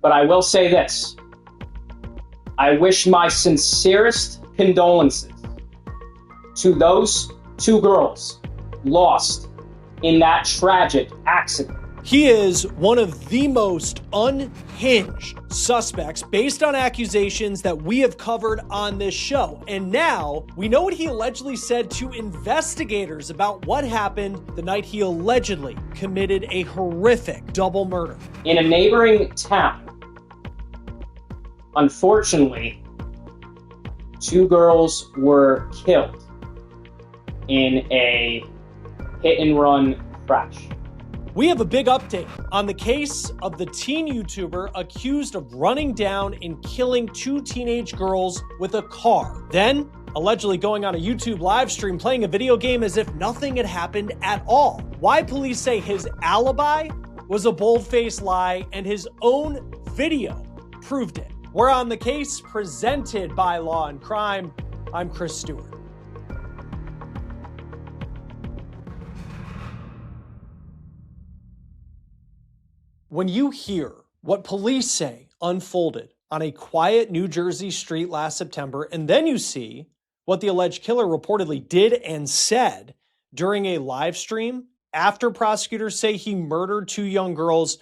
But I will say this. I wish my sincerest condolences to those two girls lost in that tragic accident. He is one of the most unhinged suspects based on accusations that we have covered on this show. And now we know what he allegedly said to investigators about what happened the night he allegedly committed a horrific double murder. In a neighboring town, unfortunately, two girls were killed in a hit-and-run crash. We have a big update on the case of the teen YouTuber accused of running down and killing two teenage girls with a car, then allegedly going on a YouTube live stream playing a video game as if nothing had happened at all. Why police say his alibi was a bold-faced lie and his own video proved it. We're on the case presented by Law&Crime. I'm Chris Stewart. When you hear what police say unfolded on a quiet New Jersey street last September, and then you see what the alleged killer reportedly did and said during a live stream after prosecutors say he murdered two young girls,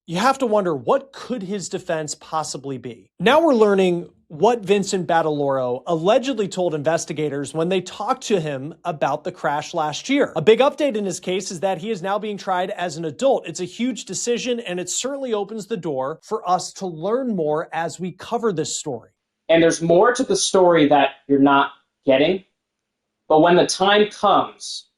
you have to wonder, what could his defense possibly be? Now we're learning what Vincent Battiloro allegedly told investigators when they talked to him about the crash last year. A big update in his case is that he is now being tried as an adult. It's a huge decision, and it certainly opens the door for us to learn more as we cover this story. And there's more to the story that you're not getting, but when the time comes,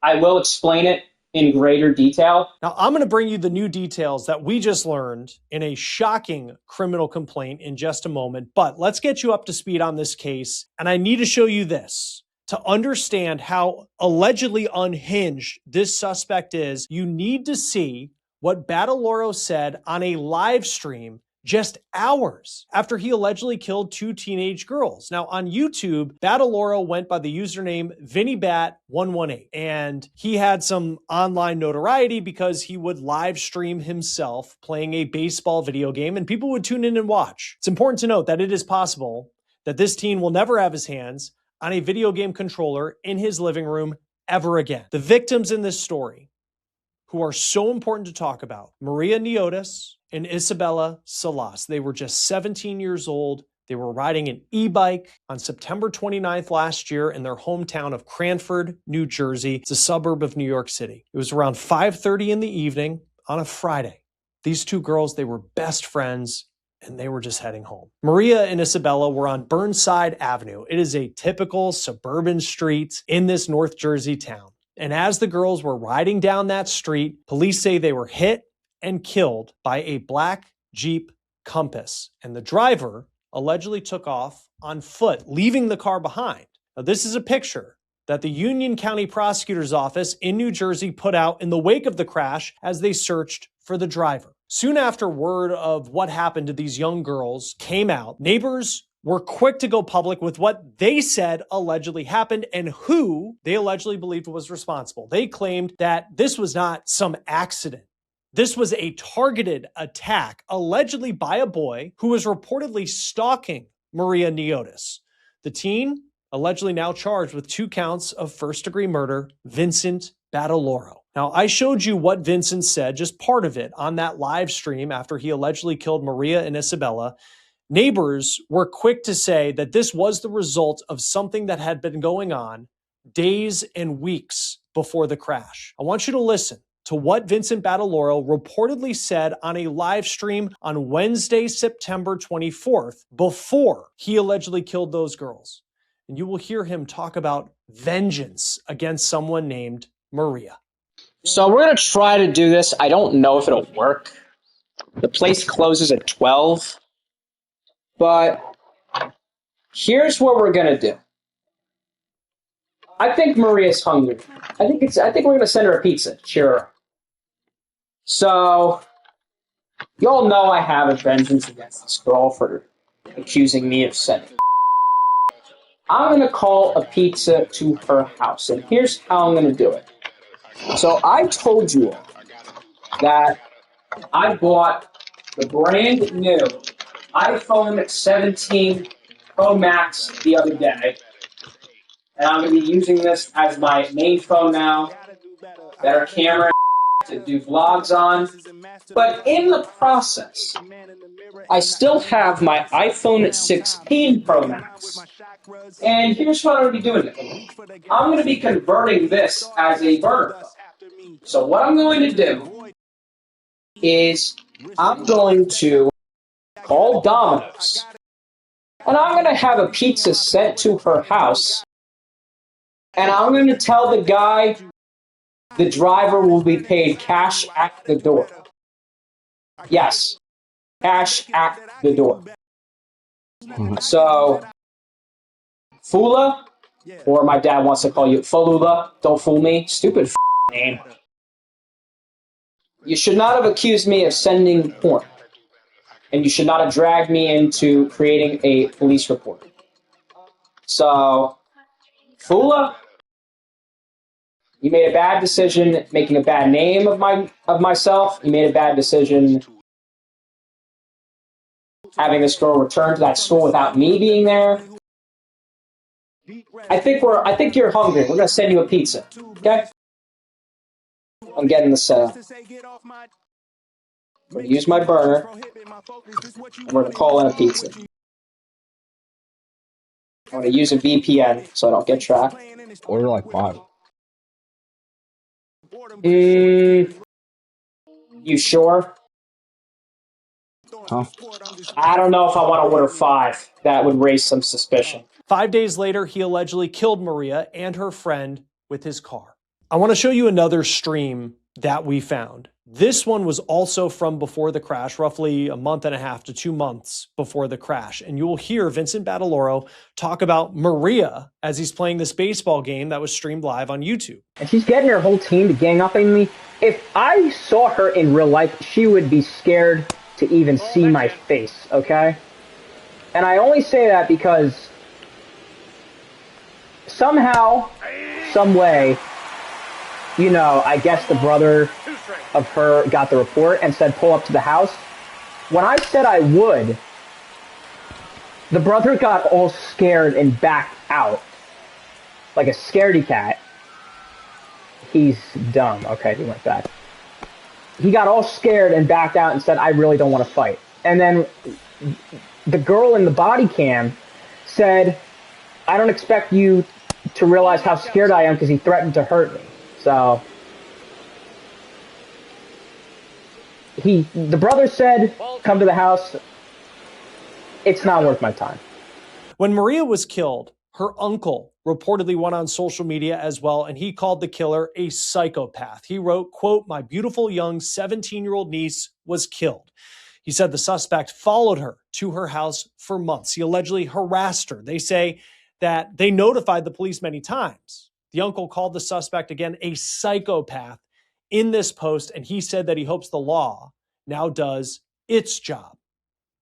I will explain it in greater detail. Now, I'm going to bring you the new details that we just learned in a shocking criminal complaint in just a moment, but let's get you up to speed on this case. And I need to show you this. To understand how allegedly unhinged this suspect is, you need to see what Battiloro said on a live stream just hours after he allegedly killed two teenage girls. Now, on YouTube, Battiloro went by the username VinnyBat118, and he had some online notoriety because he would live stream himself playing a baseball video game, and people would tune in and watch. It's important to note that it is possible that this teen will never have his hands on a video game controller in his living room ever again. The victims in this story, who are so important to talk about, Maria Niotis and Isabella Salas. They were just 17 years old. They were riding an e-bike on September 29th last year in their hometown of Cranford, New Jersey. It's a suburb of New York City. It was around 5:30 in the evening on a Friday. These two girls, they were best friends, and they were just heading home. Maria and Isabella were on Burnside Avenue. It is a typical suburban street in this North Jersey town. And as the girls were riding down that street, police say they were hit and killed by a black Jeep Compass. And the driver allegedly took off on foot, leaving the car behind. Now, this is a picture that the Union County Prosecutor's Office in New Jersey put out in the wake of the crash as they searched for the driver. Soon after word of what happened to these young girls came out, neighbors were quick to go public with what they said allegedly happened and who they allegedly believed was responsible. They claimed that this was not some accident. This was a targeted attack, allegedly by a boy who was reportedly stalking Maria Niotis. The teen, allegedly now charged with 2 counts of first-degree murder, Vincent Battiloro. Now, I showed you what Vincent said, just part of it, on that live stream after he allegedly killed Maria and Isabella. Neighbors were quick to say that this was the result of something that had been going on days and weeks before the crash. I want you to listen to what Vincent Battiloro reportedly said on a live stream on Wednesday, September 24th, before he allegedly killed those girls. And you will hear him talk about vengeance against someone named Maria. So we're going to try to do this. I don't know if it'll work. The place closes at 12. But here's what we're going to do. I think Maria's hungry. I think we're going to send her a pizza. Cheer her up. So, y'all know I have a vengeance against this girl for accusing me of sending. I'm going to call a pizza to her house, and here's how I'm going to do it. So I told you all that I bought the brand new iPhone 17 Pro Max the other day. And I'm going to be using this as my main phone now. Better camera to do vlogs on. But in the process, I still have my iPhone 16 Pro Max. And here's what I'm going to be doing with it. I'm going to be converting this as a burner phone. So what I'm going to do is I'm going to call Domino's. And I'm going to have a pizza sent to her house. And I'm going to tell the guy the driver will be paid cash at the door. Yes, cash at the door. So, Fula, or my dad wants to call you Falula, don't fool me, stupid name. You should not have accused me of sending porn. And you should not have dragged me into creating a police report. So, Fula, you made a bad decision making a bad name of myself. You made a bad decision having this girl return to that school without me being there. I think you're hungry. We're gonna send you a pizza. Okay? I'm getting this set up. I'm gonna use my burner, and we're gonna call in a pizza. I'm gonna use a VPN so I don't get tracked. Order like 5. You sure? Huh? I don't know if I want to order 5. That would raise some suspicion. 5 days later, he allegedly killed Maria and her friend with his car. I want to show you another stream that we found. This one was also from before the crash, roughly a month and a half to 2 months before the crash. And you will hear Vincent Battiloro talk about Maria as he's playing this baseball game that was streamed live on YouTube. And she's getting her whole team to gang up on me. If I saw her in real life, she would be scared to even see my face, okay? And I only say that because somehow, some way, you know, I guess the brother of her got the report and said pull up to the house. When I said I would, the brother got all scared and backed out like a scaredy cat. He's dumb. Okay, he went back. He got all scared and backed out and said, I really don't want to fight. And then the girl in the body cam said, I don't expect you to realize how scared I am because he threatened to hurt me. So the brother said, come to the house. It's not worth my time. When Maria was killed, her uncle reportedly went on social media as well, and he called the killer a psychopath. He wrote, quote, my beautiful young 17-year-old niece was killed. He said the suspect followed her to her house for months. He allegedly harassed her. They say that they notified the police many times. The uncle called the suspect, again, a psychopath in this post, and he said that he hopes the law now does its job.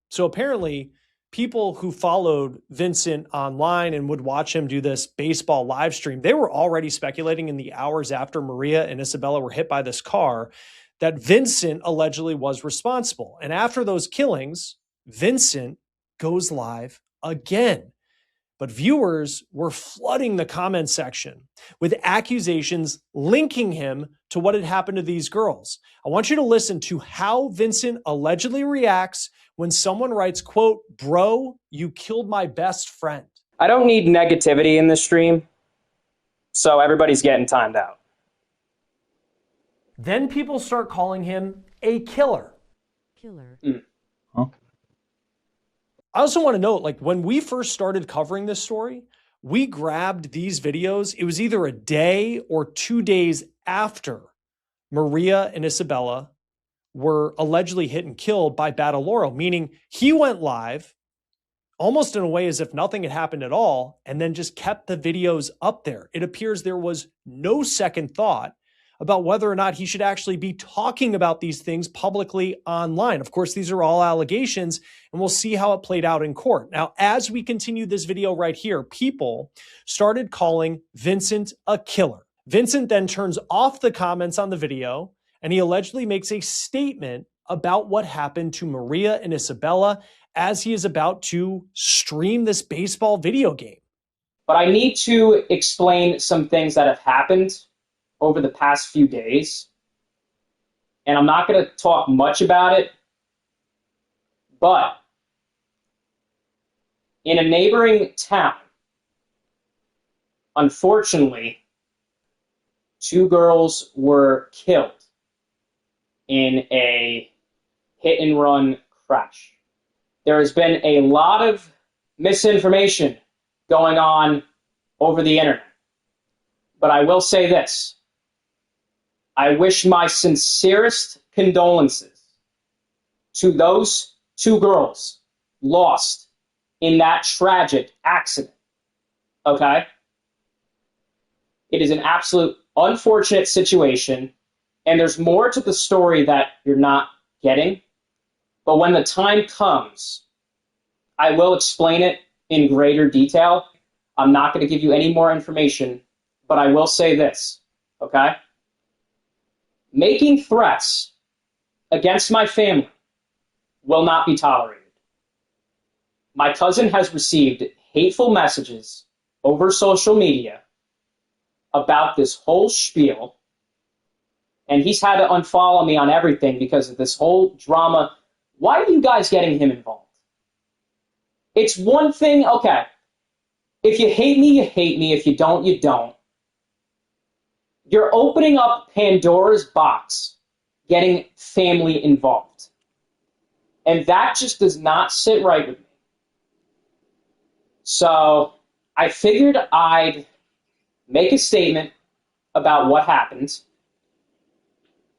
So apparently, people who followed Vincent online and would watch him do this baseball live stream, they were already speculating in the hours after Maria and Isabella were hit by this car that Vincent allegedly was responsible. And after those killings, Vincent goes live again. But viewers were flooding the comment section with accusations linking him to what had happened to these girls. I want you to listen to how Vincent allegedly reacts when someone writes, quote, bro, you killed my best friend. I don't need negativity in this stream, so everybody's getting timed out. Then people start calling him a killer. Huh? I also want to note, like, when we first started covering this story, we grabbed these videos. It was either a day or 2 days after Maria and Isabella were allegedly hit and killed by Battiloro, meaning he went live almost in a way as if nothing had happened at all and then just kept the videos up there. It appears there was no second thought about whether or not he should actually be talking about these things publicly online. Of course, these are all allegations, and we'll see how it played out in court. Now, as we continue this video right here, people started calling Vincent a killer. Vincent then turns off the comments on the video, and he allegedly makes a statement about what happened to Maria and Isabella as he is about to stream this baseball video game. But I need to explain some things that have happened over the past few days. And I'm not going to talk much about it, but in a neighboring town, unfortunately, 2 girls were killed in a hit-and-run crash. There has been a lot of misinformation going on over the internet. But I will say this. I wish my sincerest condolences to those 2 girls lost in that tragic accident. Okay? It is an absolute unfortunate situation, and there's more to the story that you're not getting. But when the time comes, I will explain it in greater detail. I'm not going to give you any more information, but I will say this, okay? Making threats against my family will not be tolerated. My cousin has received hateful messages over social media about this whole spiel, and he's had to unfollow me on everything because of this whole drama. Why are you guys getting him involved? It's one thing, okay, if you hate me, you hate me. If you don't, you don't. You're opening up Pandora's box, getting family involved. And that just does not sit right with me. So I figured I'd make a statement about what happened.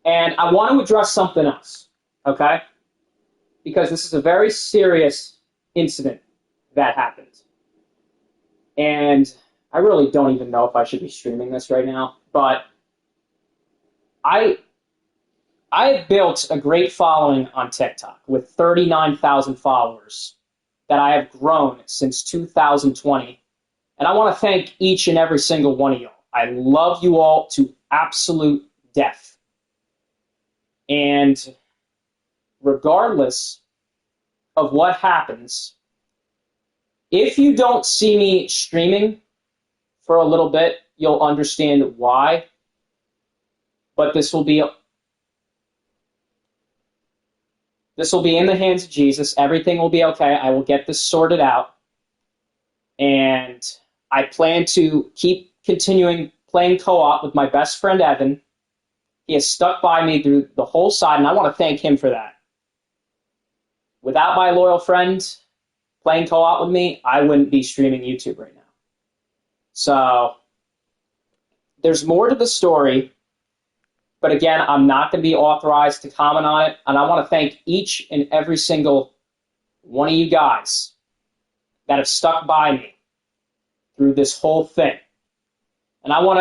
And I want to address something else, okay? Because this is a very serious incident that happened. And I really don't even know if I should be streaming this right now, but I have built a great following on TikTok with 39,000 followers that I have grown since 2020. And I want to thank each and every single one of y'all. I love you all to absolute death. And regardless of what happens, if you don't see me streaming for a little bit, you'll understand why. But this will be in the hands of Jesus. Everything will be okay. I will get this sorted out. And I plan to keep continuing playing co-op with my best friend, Evan. He has stuck by me through the whole side, and I want to thank him for that. Without my loyal friend playing co-op with me, I wouldn't be streaming YouTube right now. So there's more to the story. But again, I'm not going to be authorized to comment on it. And I want to thank each and every single one of you guys that have stuck by me through this whole thing. And I want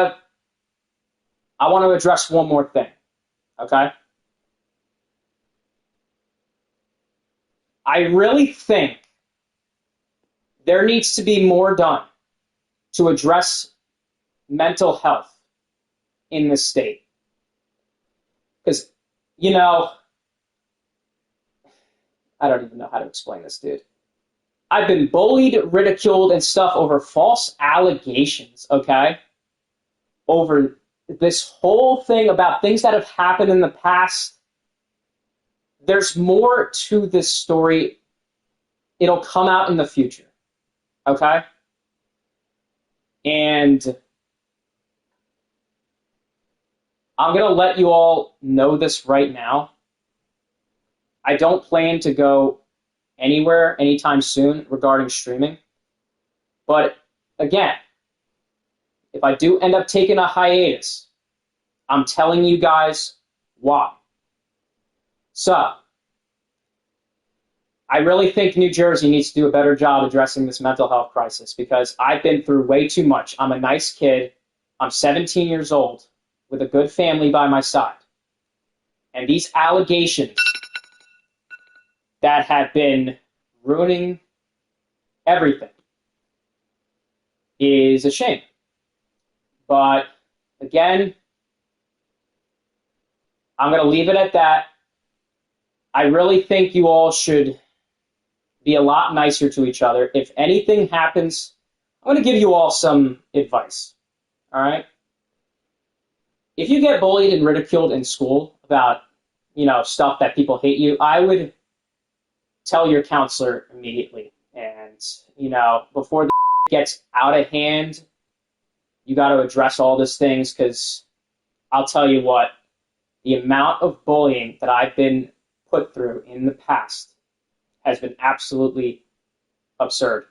to address one more thing, okay? I really think there needs to be more done to address mental health in this state. Because, you know, I don't even know how to explain this, dude. I've been bullied, ridiculed, and stuff over false allegations, okay? Over this whole thing about things that have happened in the past. There's more to this story. It'll come out in the future, okay? And I'm going to let you all know this right now. I don't plan to go anywhere anytime soon regarding streaming. But again, if I do end up taking a hiatus, I'm telling you guys why. So, I really think New Jersey needs to do a better job addressing this mental health crisis because I've been through way too much. I'm a nice kid. I'm 17 years old with a good family by my side. And these allegations that have been ruining everything is a shame. But again, I'm going to leave it at that. I really think you all should be a lot nicer to each other. If anything happens, I'm going to give you all some advice. All right? If you get bullied and ridiculed in school about, stuff that people hate you, I would tell your counselor immediately. And, before the gets out of hand, you got to address all these things, because I'll tell you what, the amount of bullying that I've been put through in the past has been absolutely absurd.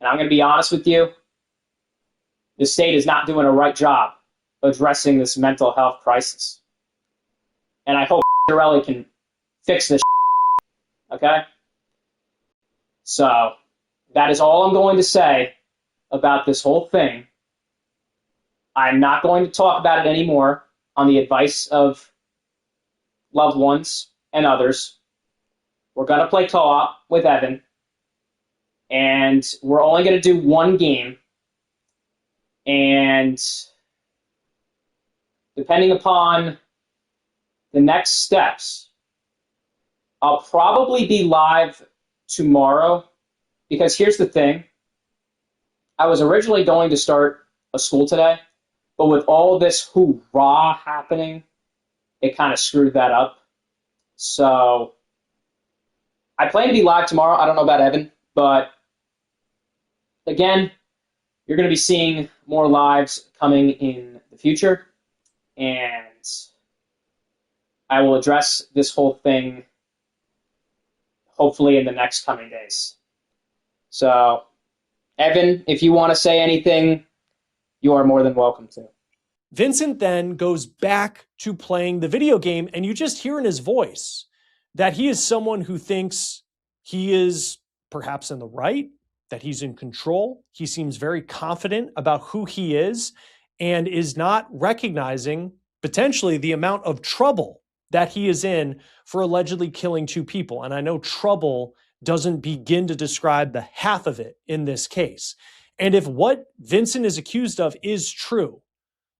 And I'm going to be honest with you, the state is not doing a right job addressing this mental health crisis. And I hope Dorelli can fix this, okay? So that is all I'm going to say about this whole thing. I'm not going to talk about it anymore on the advice of loved ones and others. We're going to play co-op with Evan, and we're only going to do one game. And depending upon the next steps, I'll probably be live tomorrow, because here's the thing. I was originally going to start a school today, but with all this hoorah happening, it kind of screwed that up. So I plan to be live tomorrow. I don't know about Evan, but again, you're going to be seeing more lives coming in the future, and I will address this whole thing hopefully in the next coming days. So, Evan, if you want to say anything, you are more than welcome to. Vincent then goes back to playing the video game, and you just hear in his voice that he is someone who thinks he is perhaps in the right, that he's in control. He seems very confident about who he is and is not recognizing potentially the amount of trouble that he is in for allegedly killing two people. And I know trouble doesn't begin to describe the half of it in this case. And if what Vincent is accused of is true,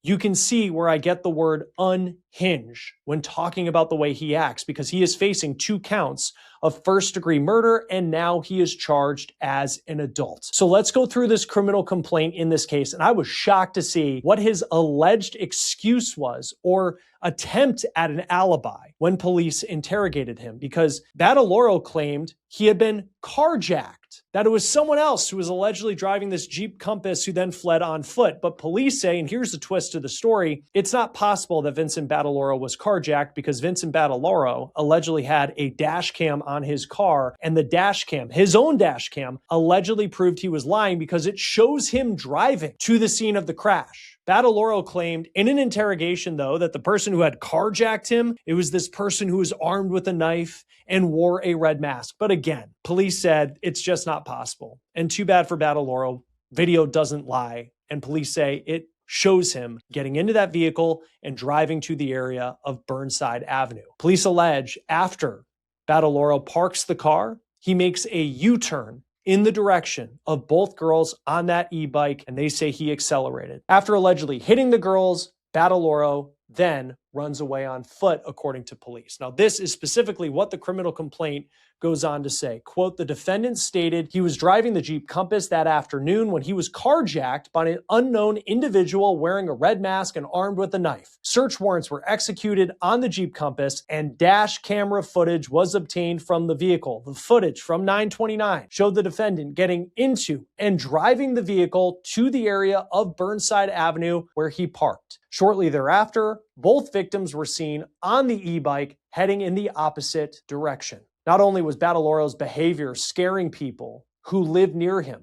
you can see where I get the word unhinged when talking about the way he acts, because he is facing 2 counts of first-degree murder, and now he is charged as an adult. So let's go through this criminal complaint in this case, and I was shocked to see what his alleged excuse was, or attempt at an alibi, when police interrogated him, because Battiloro claimed he had been carjacked, that it was someone else who was allegedly driving this Jeep Compass who then fled on foot. But police say, and here's the twist to the story, it's not possible that Vincent Battiloro was carjacked, because Vincent Battiloro allegedly had a dash cam on his car, and the dash cam, his own dash cam, allegedly proved he was lying because it shows him driving to the scene of the crash. Battiloro claimed in an interrogation, though, that the person who had carjacked him, it was this person who was armed with a knife and wore a red mask. But again, police said it's just not possible. And too bad for Battiloro. Video doesn't lie. And police say it shows him getting into that vehicle and driving to the area of Burnside Avenue. Police allege after Battiloro parks the car, he makes a U-turn in the direction of both girls on that e-bike, and they say he accelerated. After allegedly hitting the girls, Battiloro then runs away on foot, according to police. Now, this is specifically what the criminal complaint goes on to say. Quote, the defendant stated he was driving the Jeep Compass that afternoon when he was carjacked by an unknown individual wearing a red mask and armed with a knife. Search warrants were executed on the Jeep Compass, and dash camera footage was obtained from the vehicle. The footage from 9/29 showed the defendant getting into and driving the vehicle to the area of Burnside Avenue where he parked. Shortly thereafter, both victims were seen on the e-bike heading in the opposite direction. Not only was Battiloro's behavior scaring people who lived near him,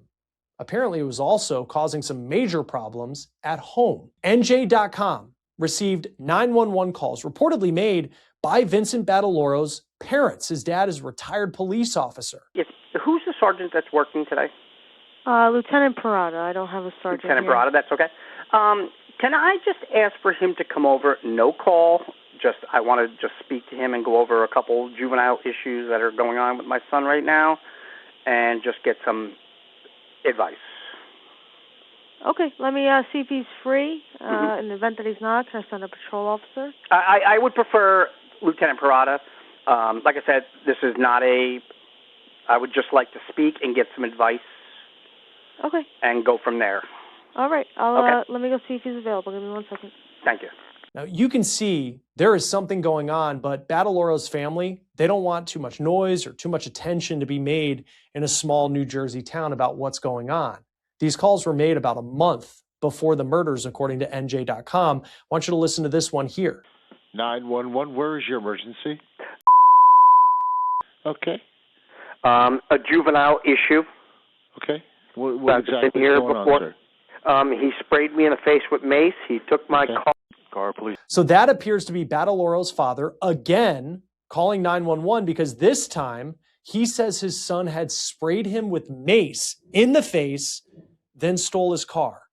apparently it was also causing some major problems at home. NJ.com received 911 calls reportedly made by Vincent Battiloro's parents. His dad is a retired police officer. Yes. Who's the sergeant that's working today? Lieutenant Parada. I don't have a sergeant Lieutenant here. Parada, that's okay. Can I just ask for him to come over? No call. I want to just speak to him and go over a couple juvenile issues that are going on with my son right now, and just get some advice. Okay, let me see if he's free. In the event that he's not, can I send a patrol officer? I would prefer Lieutenant Parada. Like I said, this is not I would just like to speak and get some advice. Okay. And go from there. All right. Let me go see if he's available. Give me 1 second. Thank you. Now, you can see there is something going on, but Battiloro's family, they don't want too much noise or too much attention to be made in a small New Jersey town about what's going on. These calls were made about a month before the murders, according to NJ.com. I want you to listen to this one here. 911, where is your emergency? Okay. A juvenile issue. Okay. What exactly been here is going before. on, sir? He sprayed me in the face with mace. He took my car, please. So that appears to be Battiloro's father again calling 911 because this time he says his son had sprayed him with mace in the face, then stole his car.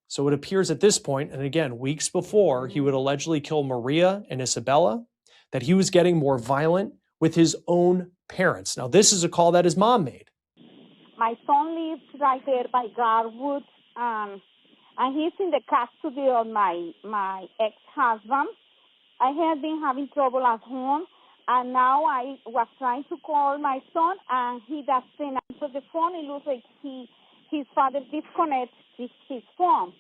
So it appears at this point, and again, weeks before he would allegedly kill Maria and Isabella, that he was getting more violent with his own parents. Now, this is a call that his mom made. My son lives right there by Garwood, and he's in the custody of my ex-husband. I had been having trouble at home, and now I was trying to call my son, and he doesn't answer the phone. It looks like his father disconnects his phone.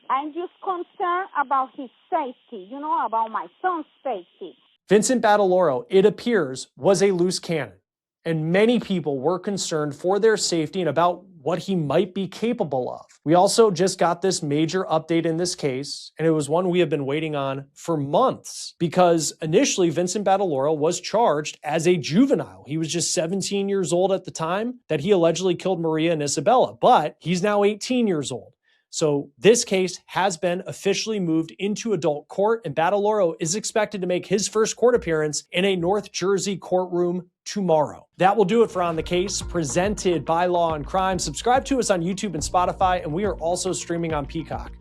I'm just concerned about his safety, about my son's safety. Vincent Battiloro, it appears, was a loose cannon, and many people were concerned for their safety and about what he might be capable of. We also just got this major update in this case, and it was one we have been waiting on for months because initially Vincent Battiloro was charged as a juvenile. He was just 17 years old at the time that he allegedly killed Maria and Isabella, but he's now 18 years old. So this case has been officially moved into adult court, and Battiloro is expected to make his first court appearance in a North Jersey courtroom tomorrow. That will do it for On the Case, presented by Law&Crime. Subscribe to us on YouTube and Spotify, and we are also streaming on Peacock.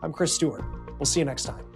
I'm Chris Stewart. We'll see you next time.